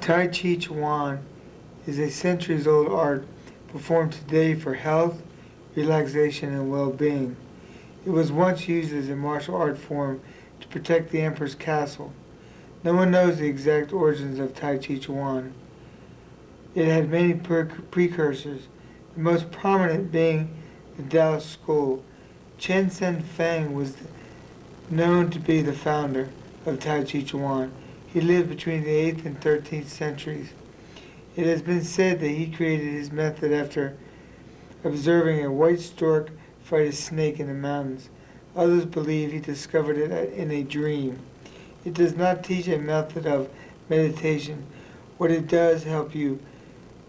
Tai Chi Chuan is a centuries-old art performed today for health, relaxation, and well-being. It was once used as a martial art form to protect the emperor's castle. No one knows the exact origins of Tai Chi Chuan. It had many precursors, the most prominent being the Taoist school. Chen Sen Fang was known to be the founder of Tai Chi Chuan. He lived between the 8th and 13th centuries. It has been said that he created his method after observing a white stork fight a snake in the mountains. Others believe he discovered it in a dream. It does not teach a method of meditation. What it does help you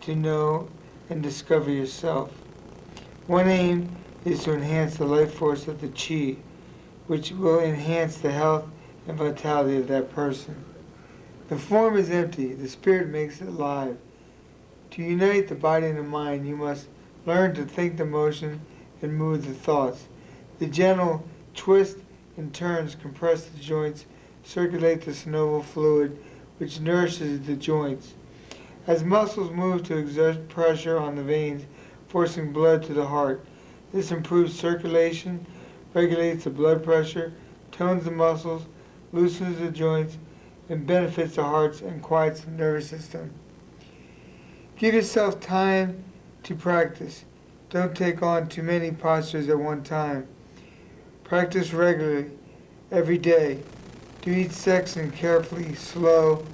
to know and discover yourself. One aim is to enhance the life force of the Qi, which will enhance the health and vitality of that person. The form is empty, the spirit makes it alive. To unite the body and the mind, you must learn to think the motion and move the thoughts. The gentle twist and turns compress the joints, circulate the synovial fluid, which nourishes the joints. As muscles move to exert pressure on the veins, forcing blood to the heart, this improves circulation, regulates the blood pressure, tones the muscles, loosens the joints, and benefits the heart and quiets the nervous system. Give yourself time to practice. Don't take on too many postures at one time. Practice regularly, every day. Do each section carefully, slow,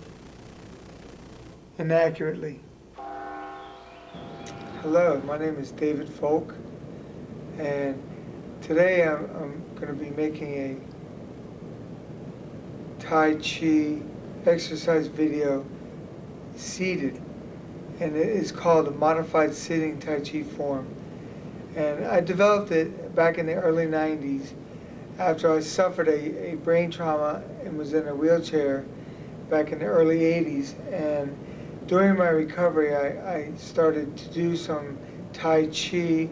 and accurately. Hello, my name is David Foulk, and today I'm going to be making a Tai Chi exercise video seated, and it is called a modified sitting Tai Chi form. And I developed it back in the early 90s after I suffered a brain trauma and was in a wheelchair back in the early 80s. And during my recovery, I started to do some Tai Chi,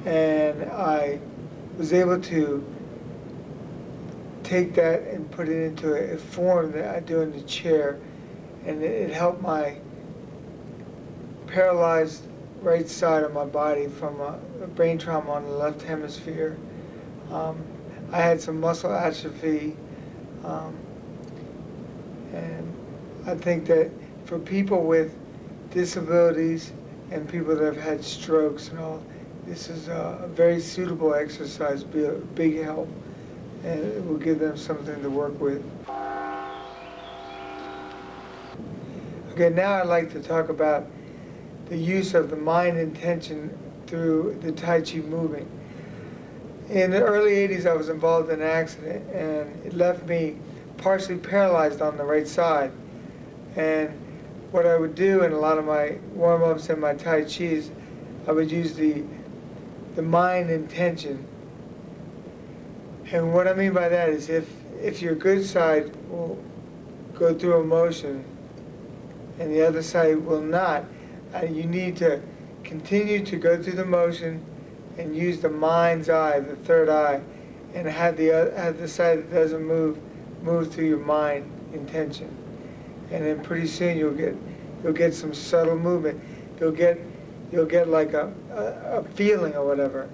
and I was able to take that and put it into a form that I do in the chair, and it helped my paralyzed right side of my body from a brain trauma on the left hemisphere. I had some muscle atrophy, and I think that for people with disabilities and people that have had strokes and all, this is a very suitable exercise, be a big help, and it will give them something to work with. Okay, now I'd like to talk about the use of the mind intention through the Tai Chi movement. In the early 80s, I was involved in an accident, and it left me partially paralyzed on the right side. And what I would do in a lot of my warm-ups and my Tai Chis, I would use the mind intention. And what I mean by that is if your good side will go through a motion and the other side will not, you need to continue to go through the motion and use the mind's eye, the third eye, and have the side that doesn't move through your mind intention. And then pretty soon you'll get some subtle movement. You'll get like a feeling or whatever.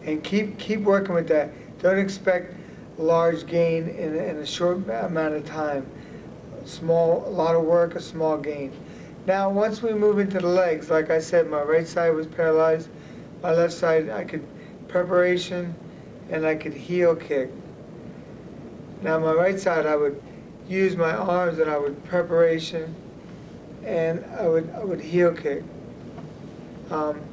And keep working with that. Don't expect large gain in a short amount of time. A lot of work, a small gain. Now, once we move into the legs, like I said, my right side was paralyzed. My left side, I could preparation, and I could heel kick. Now, my right side, I would use my arms, and I would preparation, and I would heel kick.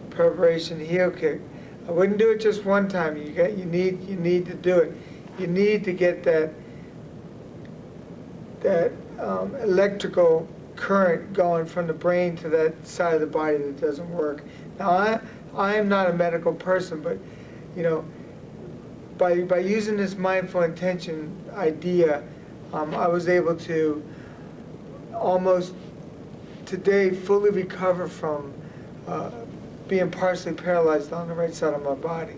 Preparation, heel kick. I wouldn't do it just one time. You need to do it. You need to get that electrical current going from the brain to that side of the body that doesn't work. Now, I am not a medical person, but by using this mindful intention idea, I was able to almost today fully recover from being partially paralyzed on the right side of my body.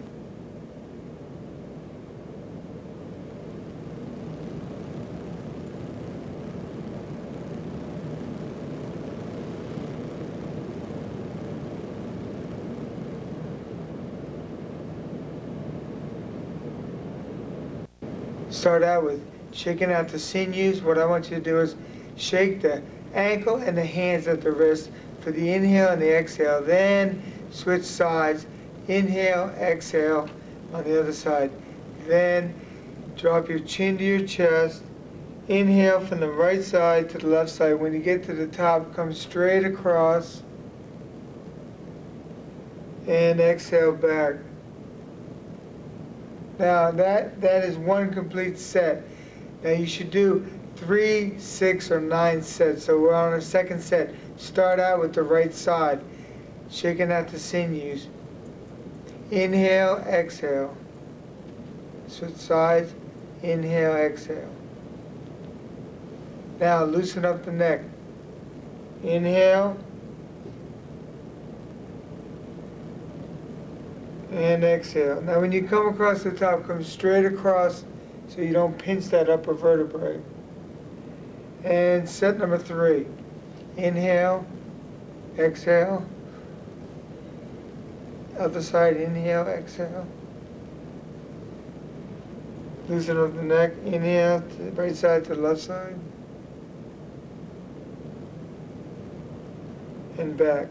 Start out with shaking out the sinews. What I want you to do is shake the ankle and the hands at the wrist for the inhale and the exhale. Then switch sides. Inhale, exhale on the other side. Then drop your chin to your chest. Inhale from the right side to the left side. When you get to the top, come straight across. And exhale back. Now that is one complete set. Now you should do 3, 6, or 9 sets. So we're on our second set. Start out with the right side, shaking out the sinews. Inhale, exhale. Switch sides. Inhale, exhale. Now loosen up the neck. Inhale. And exhale. Now when you come across the top, come straight across so you don't pinch that upper vertebrae. And set number 3. Inhale, exhale. Other side, inhale, exhale. Loosen up the neck. Inhale to the right side to the left side. And back.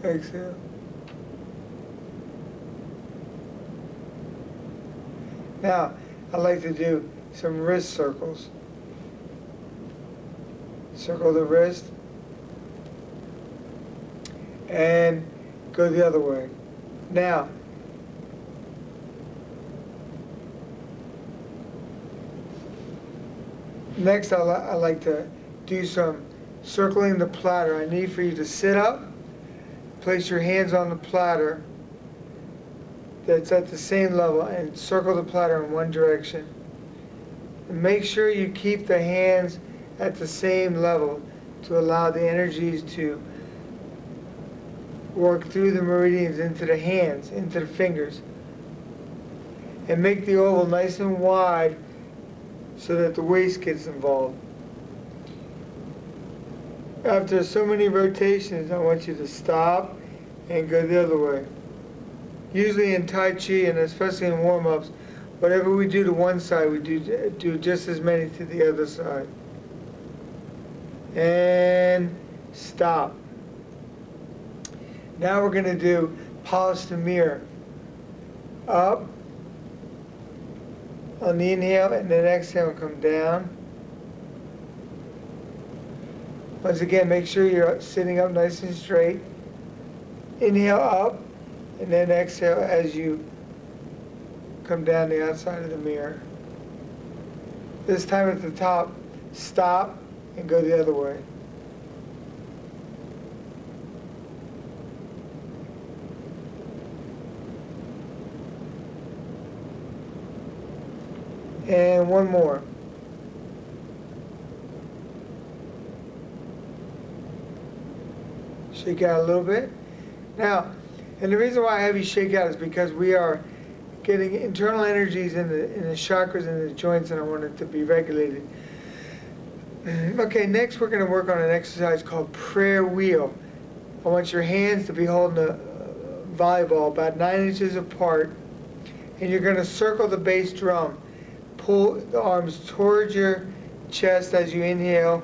Exhale. Now, I like to do some wrist circles. Circle the wrist. And go the other way. Now, next I like to do some circling the platter. I need for you to sit up, place your hands on the platter that's at the same level, and circle the platter in one direction. And make sure you keep the hands at the same level to allow the energies to work through the meridians into the hands, into the fingers. And make the oval nice and wide so that the waist gets involved. After so many rotations, I want you to stop and go the other way. Usually in Tai Chi, and especially in warm-ups, whatever we do to one side, we do just as many to the other side. And stop. Now we're going to do polish the mirror. Up on the inhale, and then exhale and come down. Once again, make sure you're sitting up nice and straight. Inhale up, and then exhale as you come down the outside of the mirror. This time at the top, stop and go the other way. And one more. Shake out a little bit. Now, and the reason why I have you shake out is because we are getting internal energies in the chakras and the joints, and I want it to be regulated. Okay, next we're going to work on an exercise called prayer wheel. I want your hands to be holding a volleyball about 9 inches apart, and you're going to circle the bass drum. Pull the arms towards your chest as you inhale,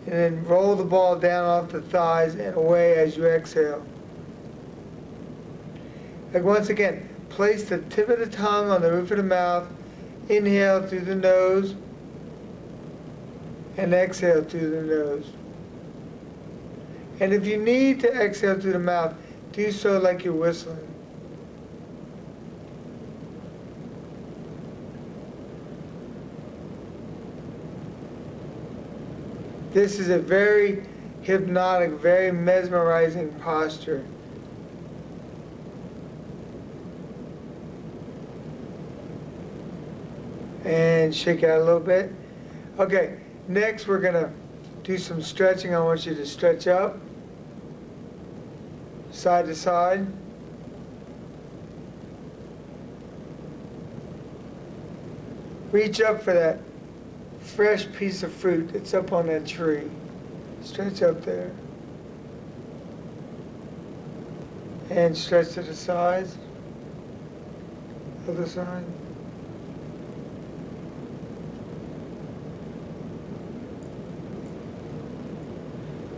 and then roll the ball down off the thighs and away as you exhale. Like once again, place the tip of the tongue on the roof of the mouth, inhale through the nose, and exhale through the nose. And if you need to exhale through the mouth, do so like you're whistling. This is a very hypnotic, very mesmerizing posture. And shake out a little bit. Okay, next we're going to do some stretching. I want you to stretch up, side to side. Reach up for that fresh piece of fruit that's up on that tree. Stretch up there. And stretch to the sides. Other side.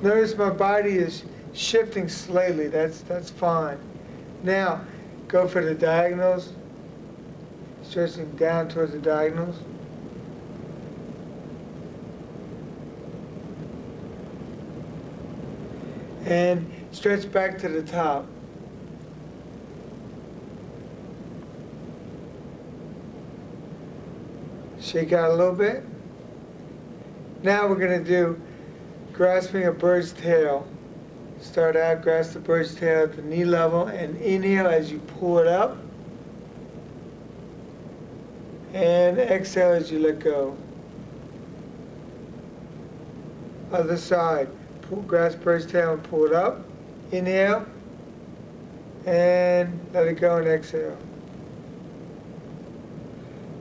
Notice my body is shifting slightly. That's fine. Now, go for the diagonals, stretching down towards the diagonals. And stretch back to the top. Shake out a little bit. Now we're going to do grasping a bird's tail. Start out, grasp the bird's tail at the knee level, and inhale as you pull it up. And exhale as you let go. Other side. Grasp bird's tail and pull it up. Inhale. And let it go and exhale.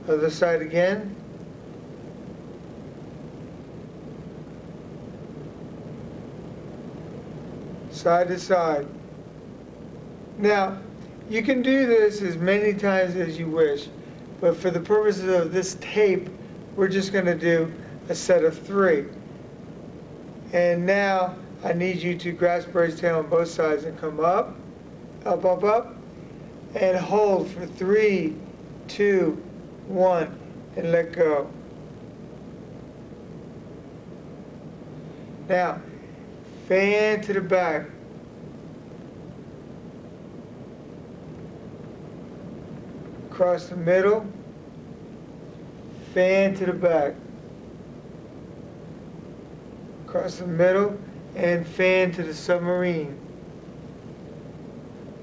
Other side again. Side to side. Now, you can do this as many times as you wish, but for the purposes of this tape, we're just going to do a set of 3. And now, I need you to grasp bird's tail on both sides and come up, up, up, up, and hold for 3, 2, 1, and let go. Now, fan to the back. Across the middle. Fan to the back. Across the middle. And fan to the submarine.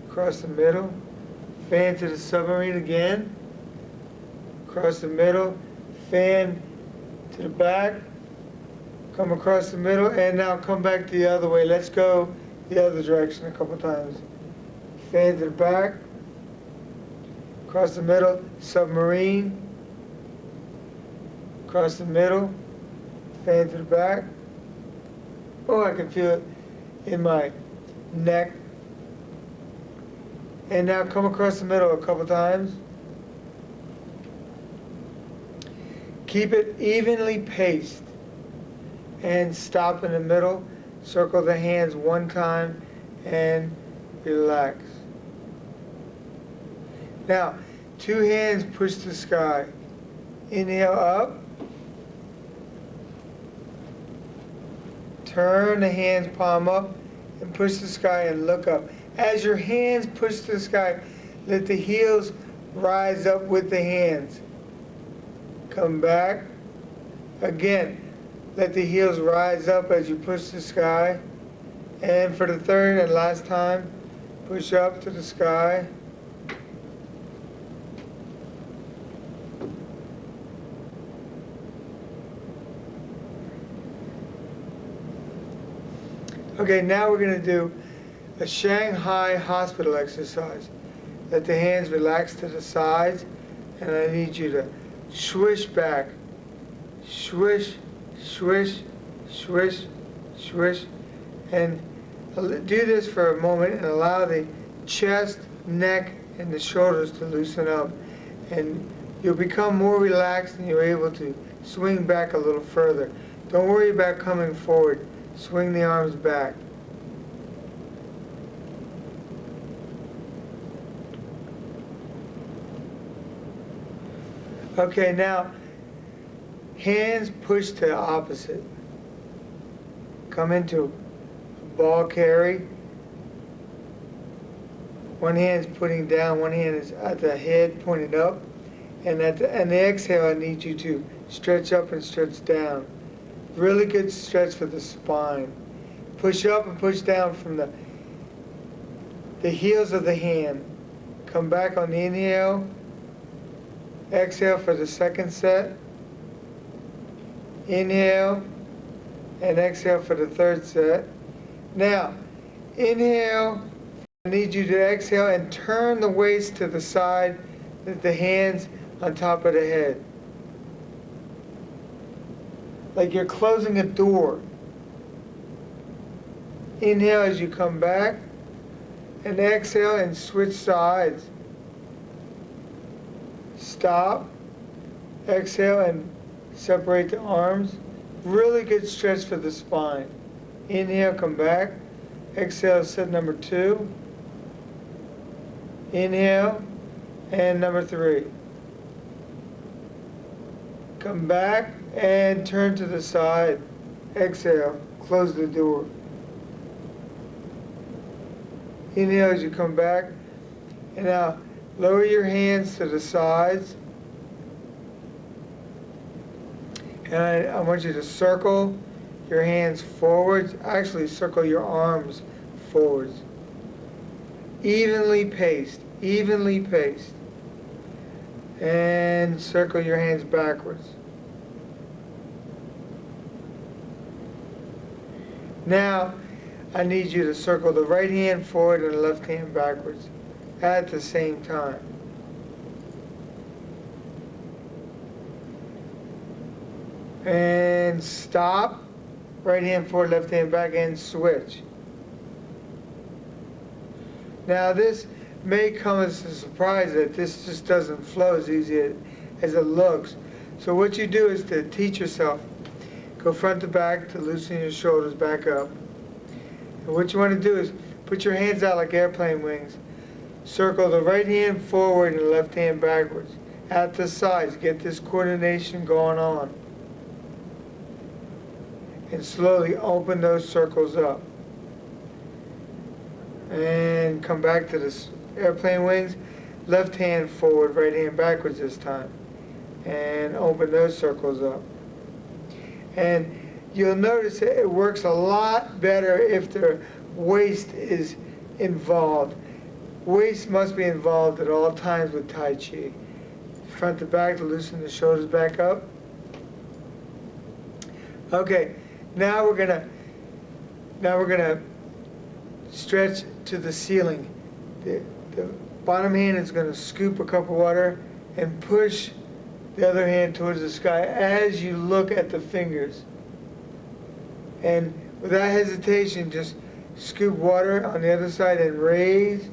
Across the middle. Fan to the submarine again. Across the middle. Fan to the back. Come across the middle, and now come back the other way. Let's go the other direction a couple times. Fan to the back, across the middle, submarine, across the middle, fan to the back. Oh, I can feel it in my neck. And now come across the middle a couple times. Keep it evenly paced. And stop in the middle, circle the hands one time, and relax. Now, 2 hands push the sky. Inhale up. Turn the hands palm up and push the sky and look up. As your hands push the sky, let the heels rise up with the hands. Come back. Again. Let the heels rise up as you push the sky. And for the third and last time, push up to the sky. Okay, now we're going to do a Shanghai hospital exercise. Let the hands relax to the sides, and I need you to swish back. Swish. Swish, swish, swish, and do this for a moment and allow the chest, neck, and the shoulders to loosen up. And you'll become more relaxed and you're able to swing back a little further. Don't worry about coming forward. Swing the arms back. Okay, now, hands push to the opposite. Come into ball carry. One hand's putting down, one hand is at the head pointed up. And at the exhale, I need you to stretch up and stretch down. Really good stretch for the spine. Push up and push down from the heels of the hand. Come back on the inhale. Exhale for the second set. Inhale and exhale for the third set. Now, inhale. I need you to exhale and turn the waist to the side with the hands on top of the head. Like you're closing a door. Inhale as you come back and exhale and switch sides. Stop. Exhale and separate the arms. Really good stretch for the spine. Inhale, come back. Exhale, set number 2. Inhale, and number 3. Come back and turn to the side. Exhale, close the door. Inhale as you come back. And now lower your hands to the sides. And I want you to circle your hands forwards. Actually, circle your arms forwards. Evenly paced, evenly paced. And circle your hands backwards. Now, I need you to circle the right hand forward and the left hand backwards at the same time. And stop. Right hand forward, left hand back, and switch. Now this may come as a surprise that this just doesn't flow as easy as it looks. So what you do is to teach yourself, go front to back to loosen your shoulders back up. And what you want to do is put your hands out like airplane wings. Circle the right hand forward and the left hand backwards. At the sides, get this coordination going on. And slowly open those circles up. And come back to this airplane wings. Left hand forward, right hand backwards this time. And open those circles up. And you'll notice that it works a lot better if the waist is involved. Waist must be involved at all times with Tai Chi. Front to back to loosen the shoulders back up. Okay. Now we're gonna stretch to the ceiling. The bottom hand is gonna scoop a cup of water and push the other hand towards the sky as you look at the fingers. And without hesitation, just scoop water on the other side and raise.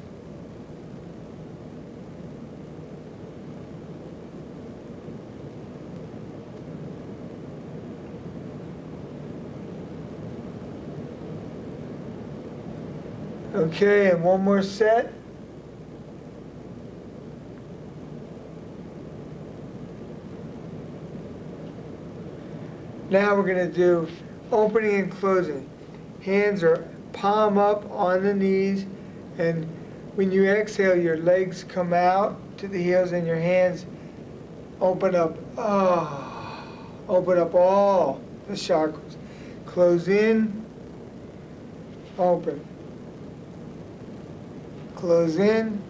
Okay, and one more set. Now we're going to do opening and closing. Hands are palm up on the knees, and when you exhale, your legs come out to the heels and your hands open up. Open up all the chakras. Close in, open. Close in,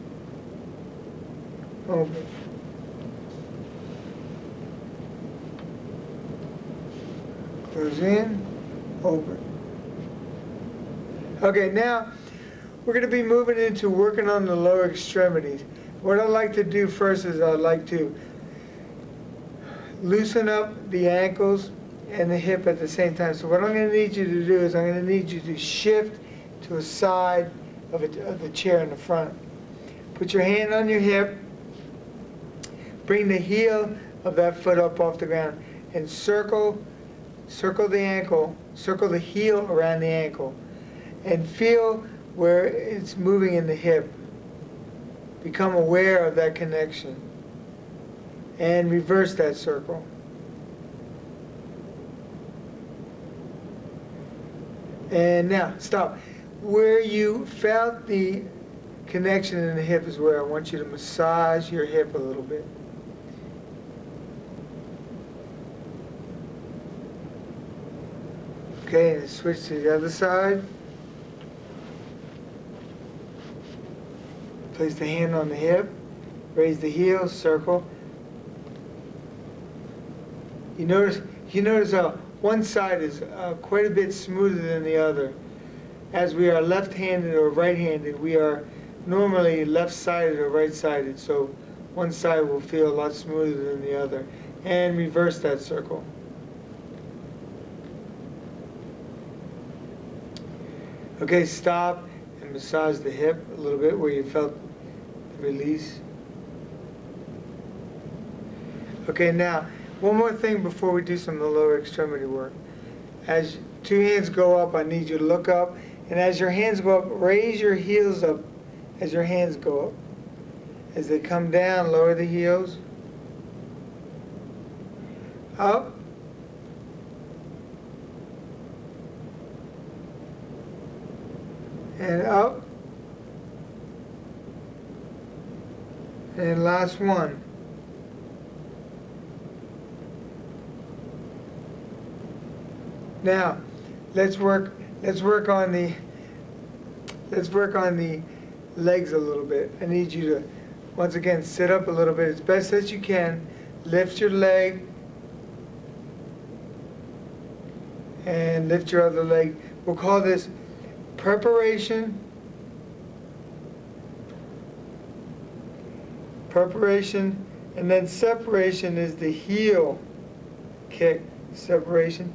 open. Close in, open. Okay, now we're going to be moving into working on the lower extremities. What I'd like to do first is I'd like to loosen up the ankles and the hip at the same time. So what I'm going to need you to do is I'm going to need you to shift to a side of the chair in the front. Put your hand on your hip, bring the heel of that foot up off the ground, and circle the ankle, circle the heel around the ankle, and feel where it's moving in the hip. Become aware of that connection, and reverse that circle. And now, stop. Where you felt the connection in the hip is where I want you to massage your hip a little bit. Okay, and switch to the other side. Place the hand on the hip, raise the heel, circle. You notice one side is quite a bit smoother than the other. As we are left-handed or right-handed, we are normally left-sided or right-sided, so one side will feel a lot smoother than the other. And reverse that circle. Okay, stop and massage the hip a little bit where you felt the release. Okay, now, one more thing before we do some of the lower extremity work. As two hands go up, I need you to look up. And as your hands go up, raise your heels up as your hands go up. As they come down, lower the heels. Up. And up. And last one. Now, let's work on the legs a little bit. I need you to once again sit up a little bit as best as you can. Lift your leg and lift your other leg. We'll call this preparation, and then separation is the heel kick. Separation,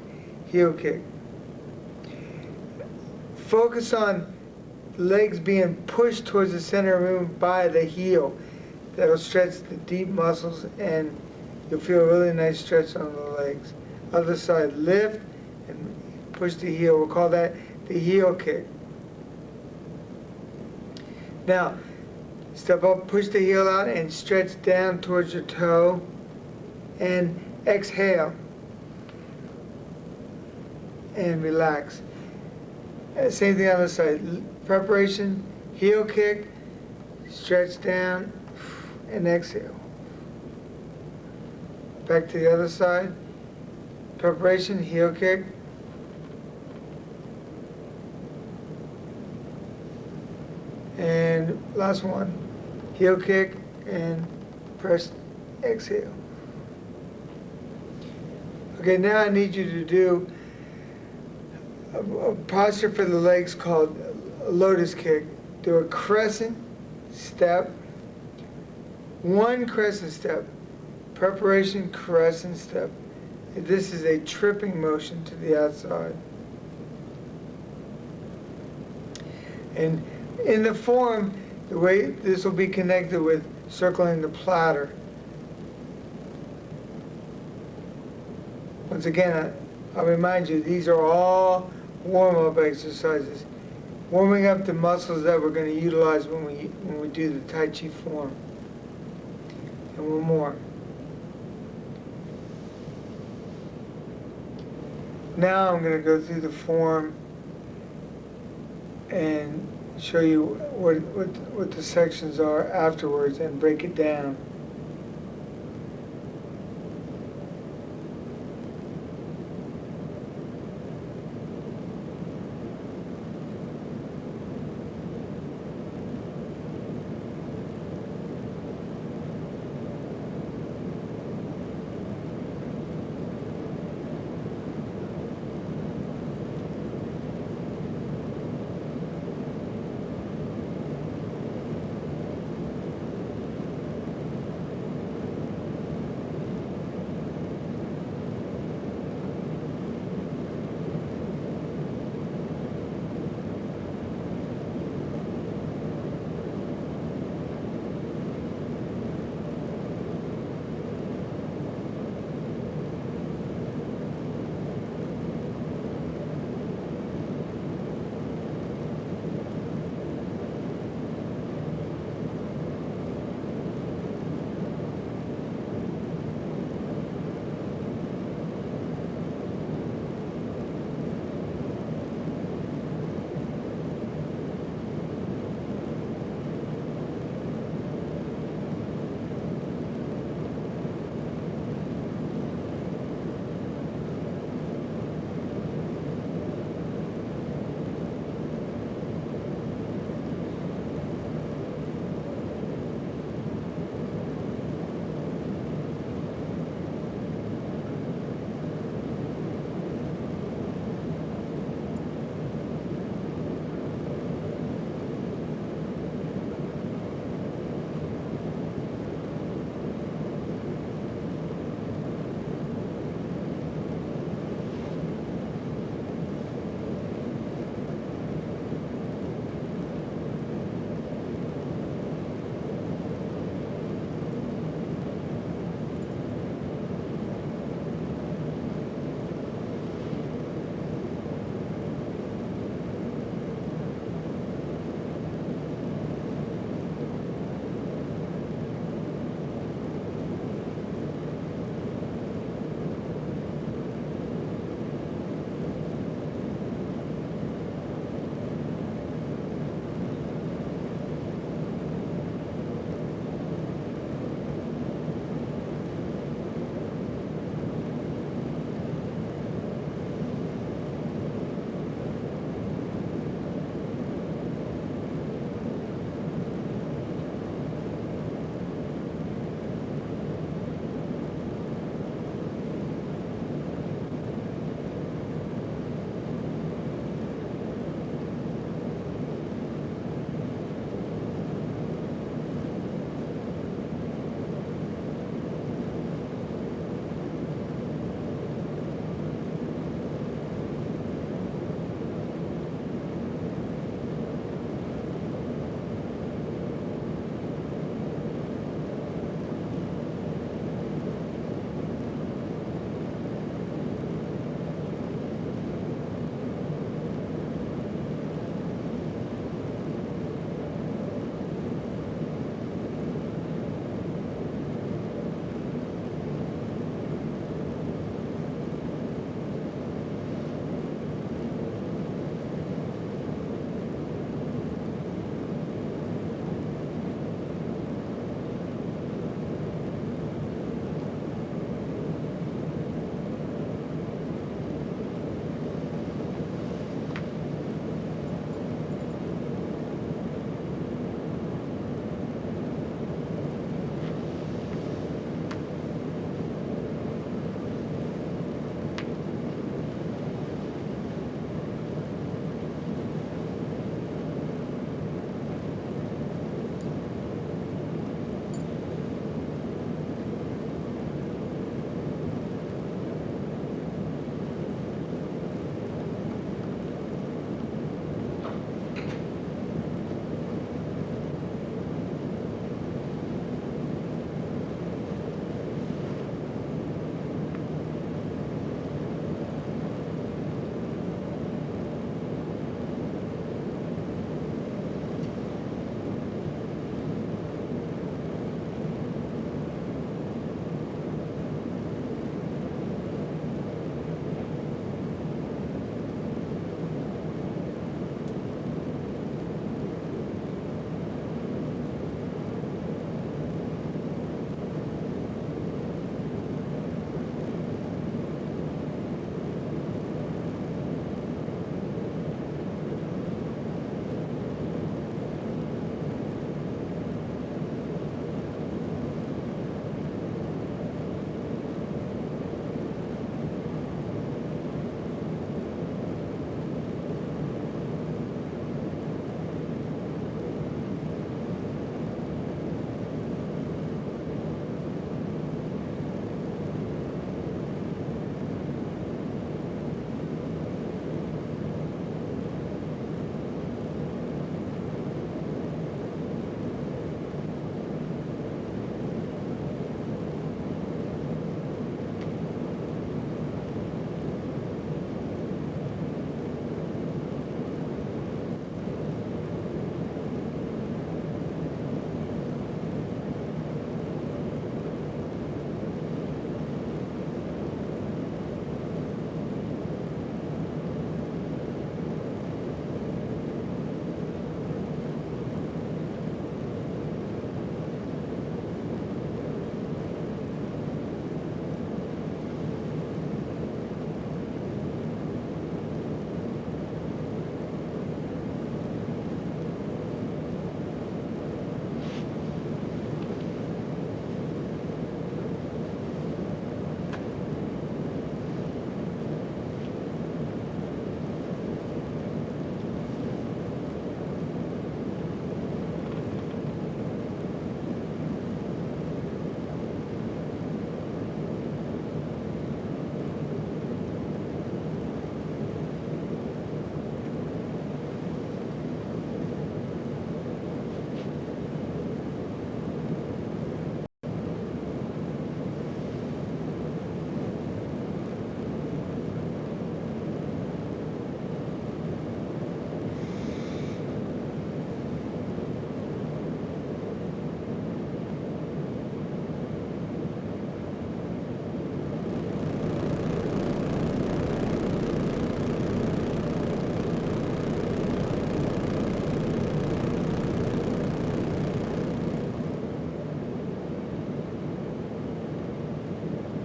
heel kick. Focus on legs being pushed towards the center of the room by the heel. That'll stretch the deep muscles and you'll feel a really nice stretch on the legs. Other side, lift and push the heel. We'll call that the heel kick. Now, step up, push the heel out and stretch down towards your toe and exhale and relax. Same thing on the side. Preparation, heel kick, stretch down and exhale. Back to the other side. Preparation, heel kick. And last one. Heel kick and press, exhale. Okay, now I need you to do a posture for the legs called a lotus kick. Do a crescent step, one crescent step, preparation, crescent step. This is a tripping motion to the outside. And in the form, the way this will be connected with circling the platter. Once again, I'll remind you, these are all warm-up exercises, warming up the muscles that we're going to utilize when we do the Tai Chi form. And one more. Now I'm going to go through the form and show you what the sections are afterwards and break it down.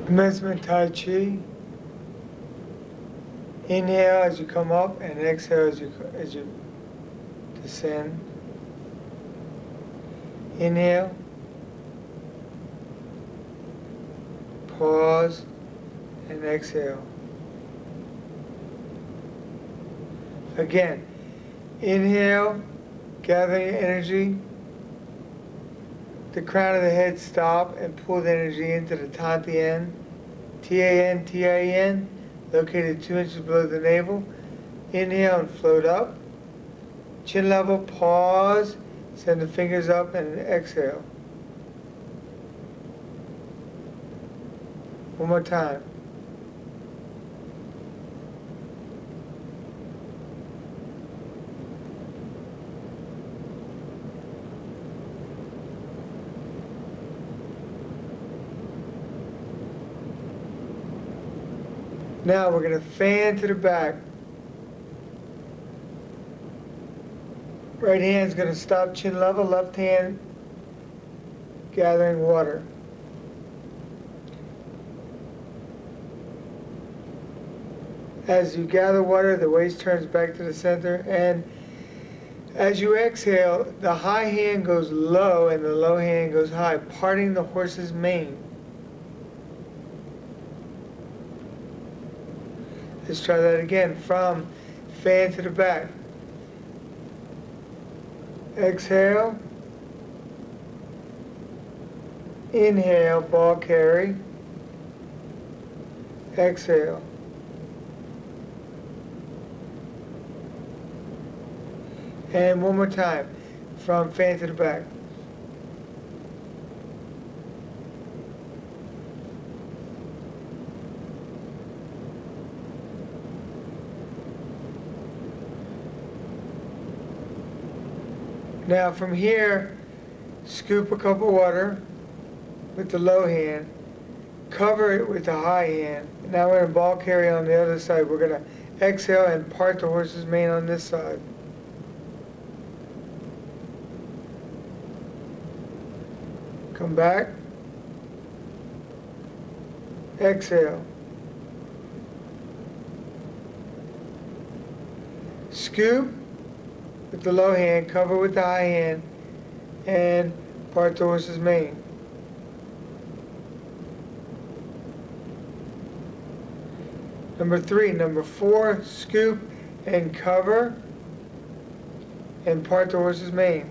Commencement Tai Chi. Inhale as you come up and exhale as you descend. Inhale. Pause and exhale. Again, inhale, gathering energy. The crown of the head stop and pull the energy into the Tantian, T-A-N, located 2 inches below the navel. Inhale and float up. Chin level, pause, send the fingers up and exhale. One more time. Now we're going to fan to the back. Right hand's going to stop chin level, left hand gathering water. As you gather water, the waist turns back to the center, and as you exhale, the high hand goes low and the low hand goes high, parting the horse's mane. Let's try that again. From fan to the back. Exhale. Inhale, ball carry. Exhale. And one more time. From fan to the back. Now from here, scoop a cup of water with the low hand, cover it with the high hand. Now we're going to ball carry on the other side. We're going to exhale and part the horse's mane on this side. Come back. Exhale. Scoop with the low hand, cover with the high hand, and part the horse's mane. Number 3. Number 4, scoop and cover and part the horse's mane.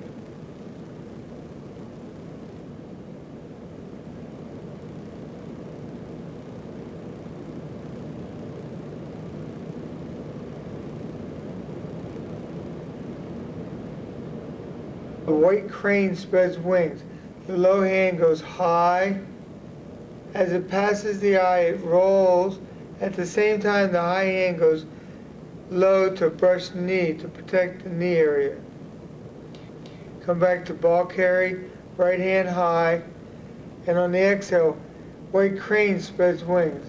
The white crane spreads wings. The low hand goes high. As it passes the eye, it rolls. At the same time, the high hand goes low to brush the knee to protect the knee area. Come back to ball carry, right hand high, and on the exhale, white crane spreads wings.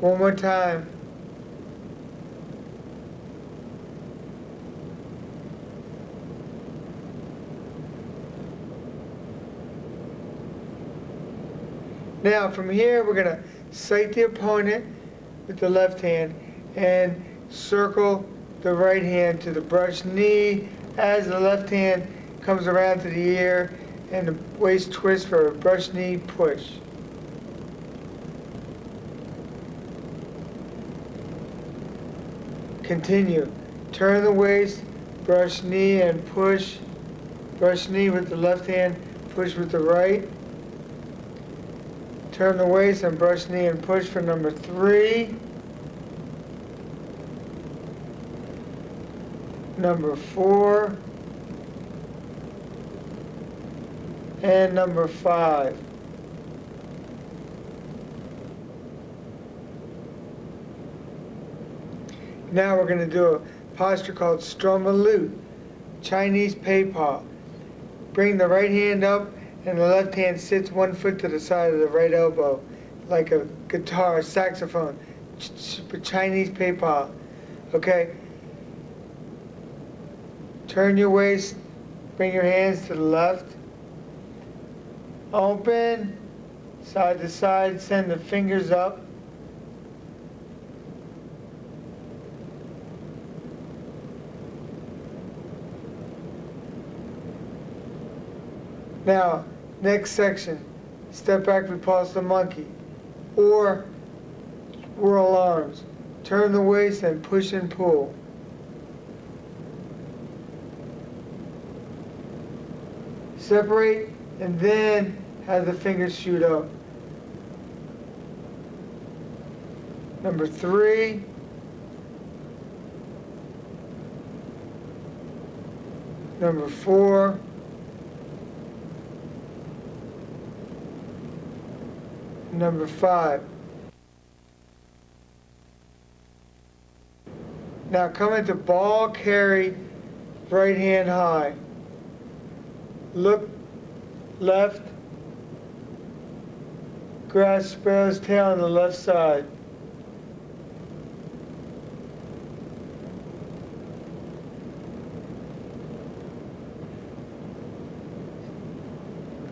One more time. Now from here we're going to sight the opponent with the left hand and circle the right hand to the brush knee as the left hand comes around to the ear and the waist twist for a brush knee push. Continue. Turn the waist, brush knee and push. Brush knee with the left hand, push with the right. Turn the waist and brush knee and push for number 3. Number 4. And number 5. Now we're going to do a posture called Stromalut, Chinese pei paw. Bring the right hand up and the left hand sits 1 foot to the side of the right elbow, like a guitar, a saxophone, Chinese pei paw. Okay? Turn your waist, Bring your hands to the left. Open, side to side, send the fingers up. Now, next section, step back, repulse the monkey, or whirl arms. Turn the waist and push and pull. Separate and then have the fingers shoot up. Number 3. Number 4. Number 5. Now come into ball carry, right hand high. Look left, grasp sparrow's tail on the left side.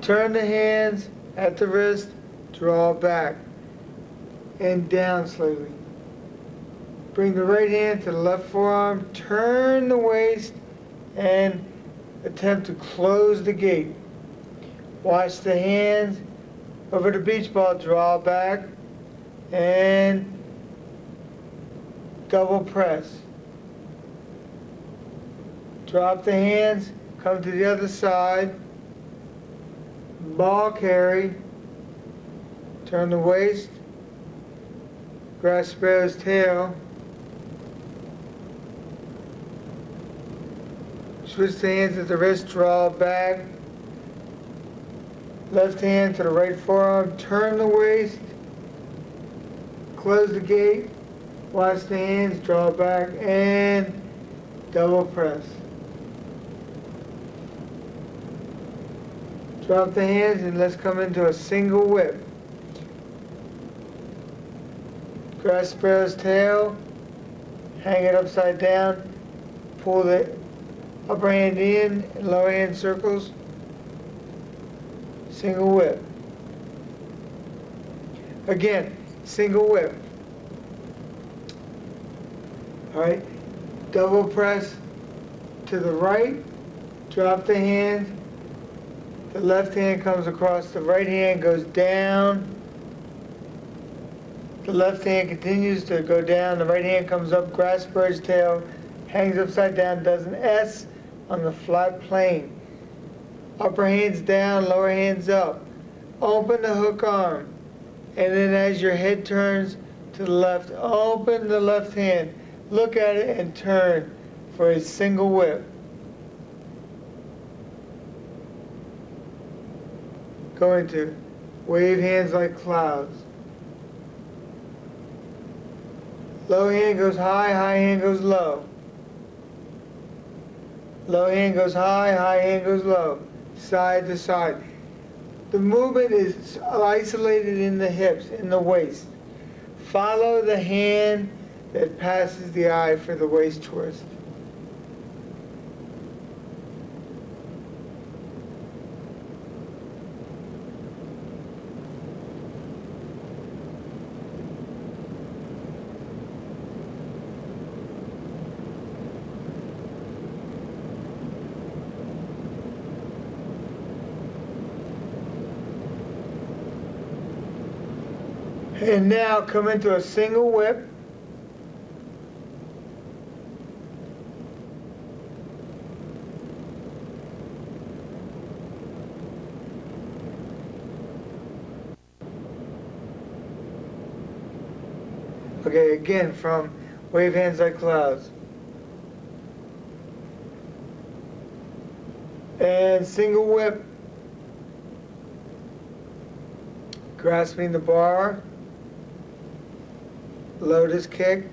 Turn the hands at the wrist, draw back and down slightly. Bring the right hand to the left forearm, turn the waist, and attempt to close the gate. Watch the hands over the beach ball, draw back, and double press. Drop the hands, come to the other side, ball carry, turn the waist, grasp sparrow's tail, switch the hands at the wrist, draw back, left hand to the right forearm, turn the waist, close the gate, watch the hands, draw back, and double press. Drop the hands and let's come into a single whip. Grasp sparrow's tail, hang it upside down, pull the upper hand in and lower hand circles, single whip. Again, single whip. All right, double press to the right, drop the hand, the left hand comes across, the right hand goes down, the left hand continues to go down, the right hand comes up, grasp bird's tail, hangs upside down, does an S on the flat plane. Upper hand's down, lower hand's up. Open the hook arm. And then as your head turns to the left, open the left hand. Look at it and turn for a single whip. Go into wave hands like clouds. Low hand goes high, high hand goes low. Low hand goes high, high hand goes low. Side to side. The movement is isolated in the hips, in the waist. Follow the hand that passes the eye for the waist twist. And now come into a single whip. Okay, again from wave hands like clouds. And single whip. Grasping the bar. Lotus kick,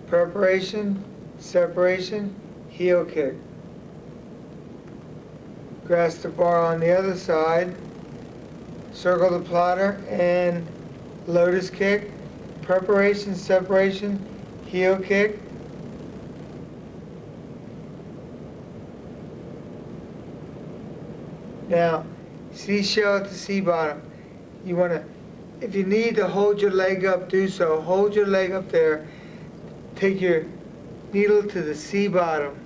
preparation, separation, heel kick. Grasp the bar on the other side, circle the plotter, and lotus kick, preparation, separation, heel kick. Now, seashell at the sea bottom. You want to, if you need to hold your leg up, do so. Hold your leg up there. Take your needle to the sea bottom.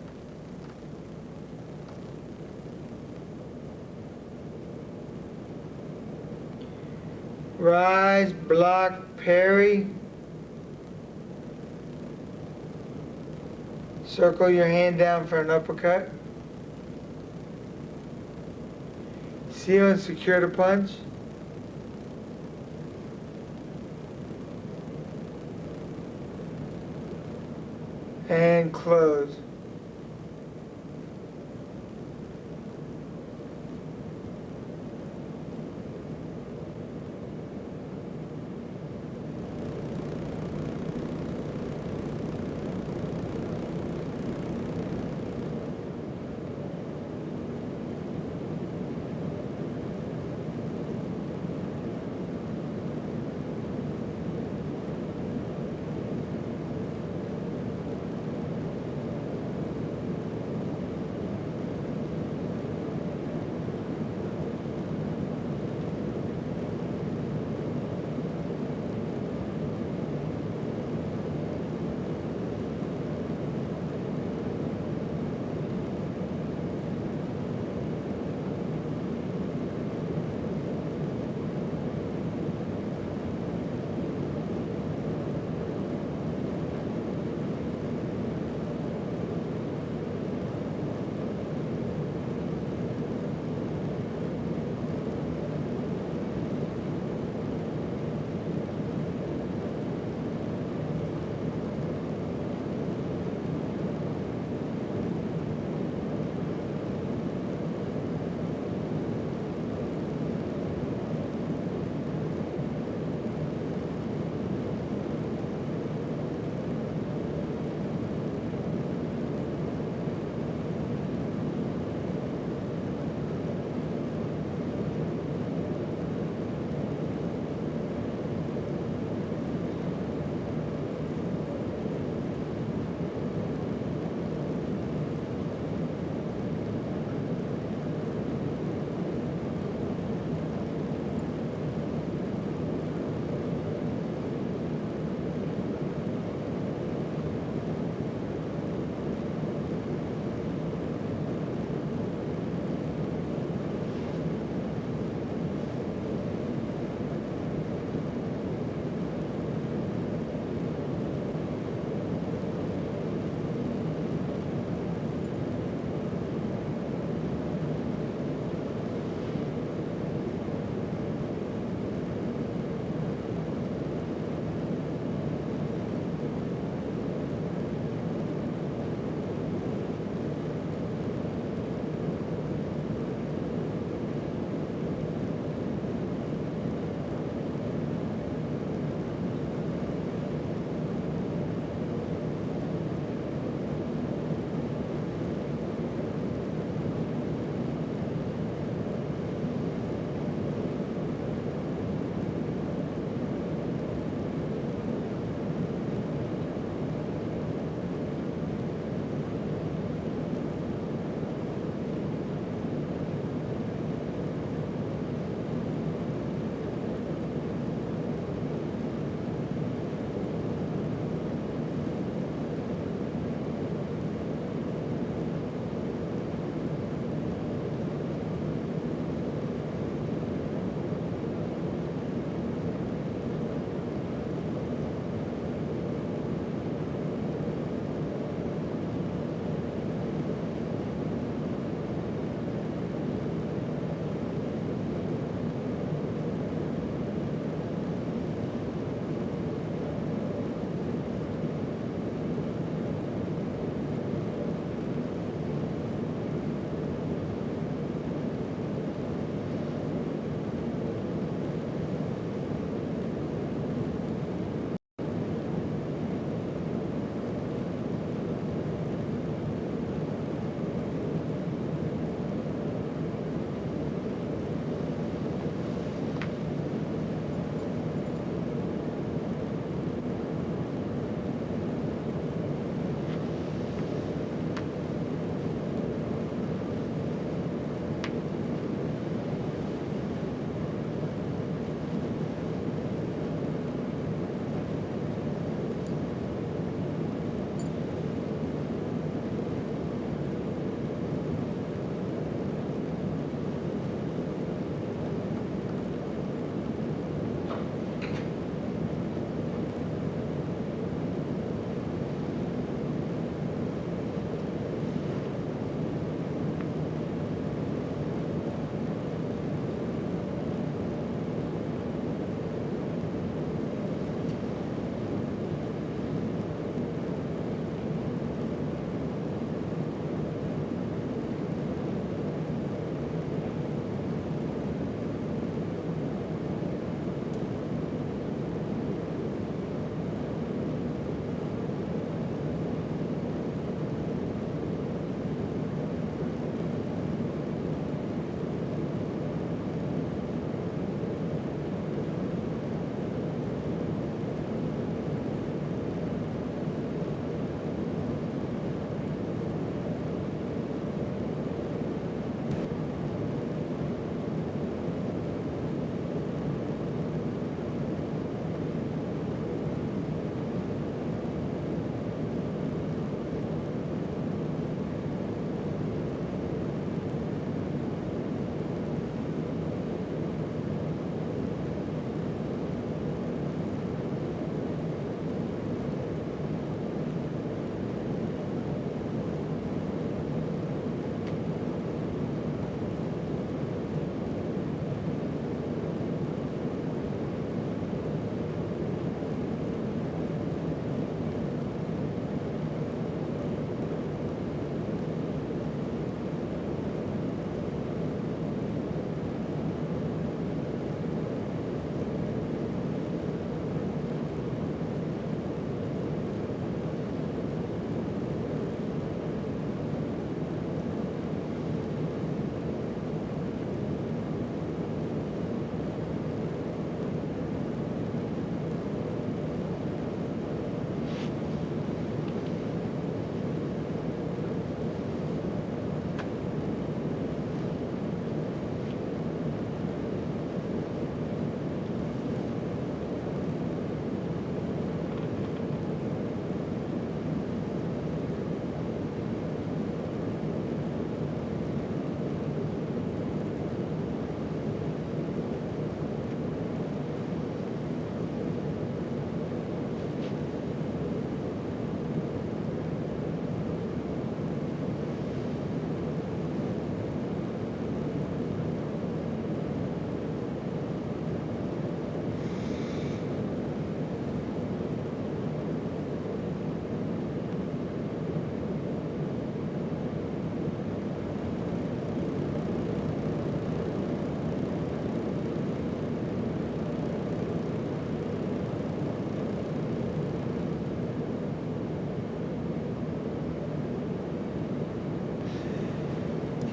Rise, block, parry. Circle your hand down for an uppercut. Seal and secure the punch. And close.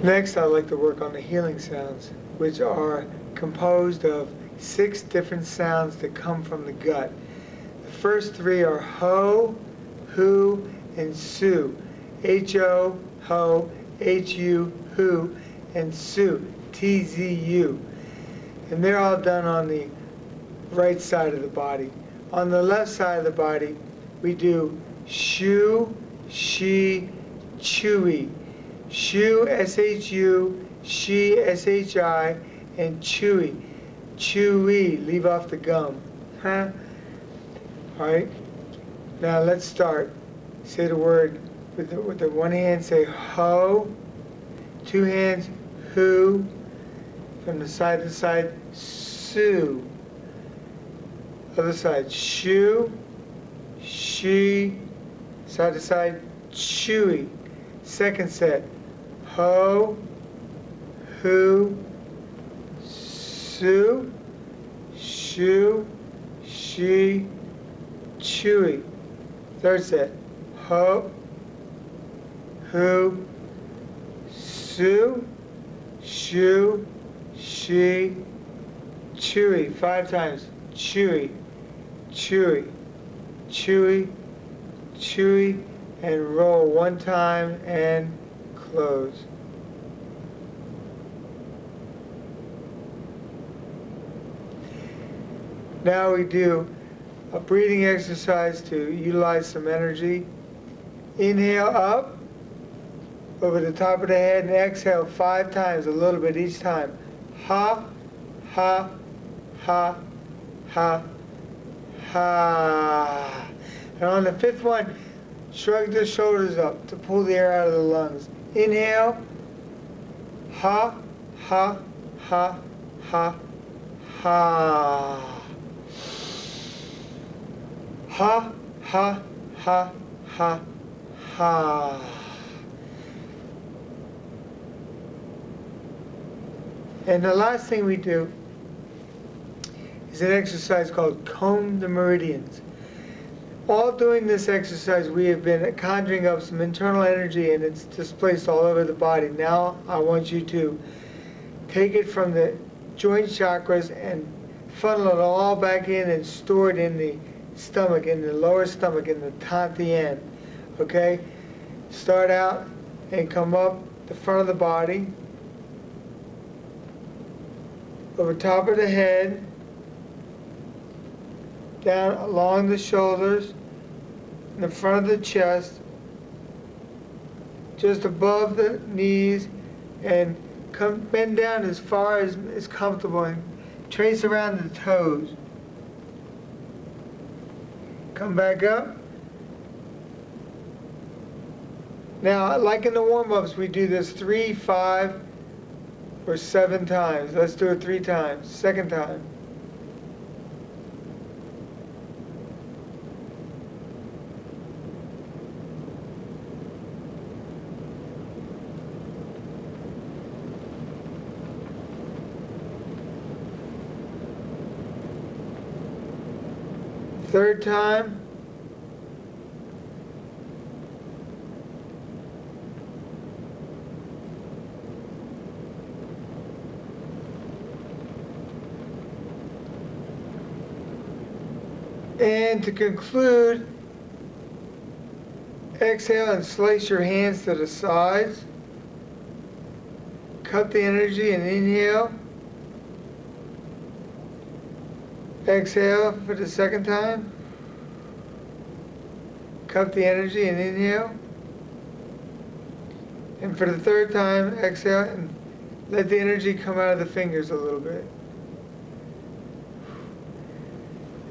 Next, I'd like to work on the healing sounds, which are composed of 6 different sounds that come from the gut. The first 3 are ho, hu, and su. H-O, ho, H-U, hu, and su, T-Z-U. And they're all done on the right side of the body. On the left side of the body, we do shu, she, chewy. Shu, S-H-U, she, S-H-I, and chewy. Chewy, leave off the gum. Huh? Alright? Now let's start. Say the word with the one hand, say ho. 2 hands, hu. From the side to side, su. Other side, shu, she. Side to side, chewy. Second set, ho, hu, su, shu, she, chewy. Third set, ho, hu, su, shu, she, chewy. 5 times, chewy, chewy, chewy, chewy, and roll 1 time and close. Now we do a breathing exercise to utilize some energy. Inhale up over the top of the head and exhale 5 times, a little bit each time. Ha, ha, ha, ha, ha. And on the 5th one, shrug the shoulders up to pull the air out of the lungs. Inhale. Ha, ha, ha, ha, ha. Ha, ha, ha, ha, ha. And the last thing we do is an exercise called comb the meridians. All doing this exercise, we have been conjuring up some internal energy, and it's displaced all over the body. Now I want you to take it from the joint chakras and funnel it all back in and store it in the stomach, in the lower stomach, in the Tantien. Okay? Start out and come up the front of the body, over top of the head, down along the shoulders, in the front of the chest, just above the knees, and bend down as far as is comfortable and trace around the toes. Come back up. Now, like in the warm-ups, we do this 3, 5, or 7 times. Let's do it 3 times. Second time. Third time. And to conclude, exhale and slice your hands to the sides. Cut the energy and inhale. Exhale for the second time. Cup the energy and inhale. And for the third time, exhale and let the energy come out of the fingers a little bit.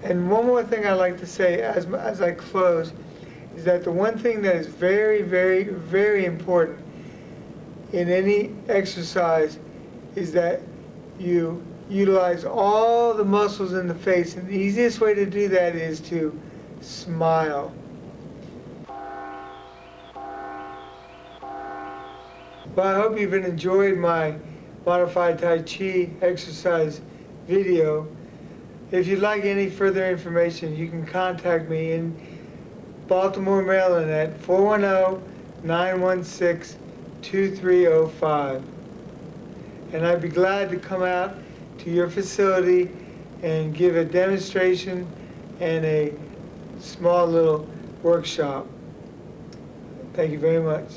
And one more thing I'd like to say as I close is that the one thing that is very, very, very important in any exercise is that you utilize all the muscles in the face, and the easiest way to do that is to smile. Well, I hope you've enjoyed my modified Tai Chi exercise video. If you'd like any further information, you can contact me in Baltimore, Maryland at 410-916 2305. And I'd be glad to come out to your facility and give a demonstration and a small little workshop. Thank you very much.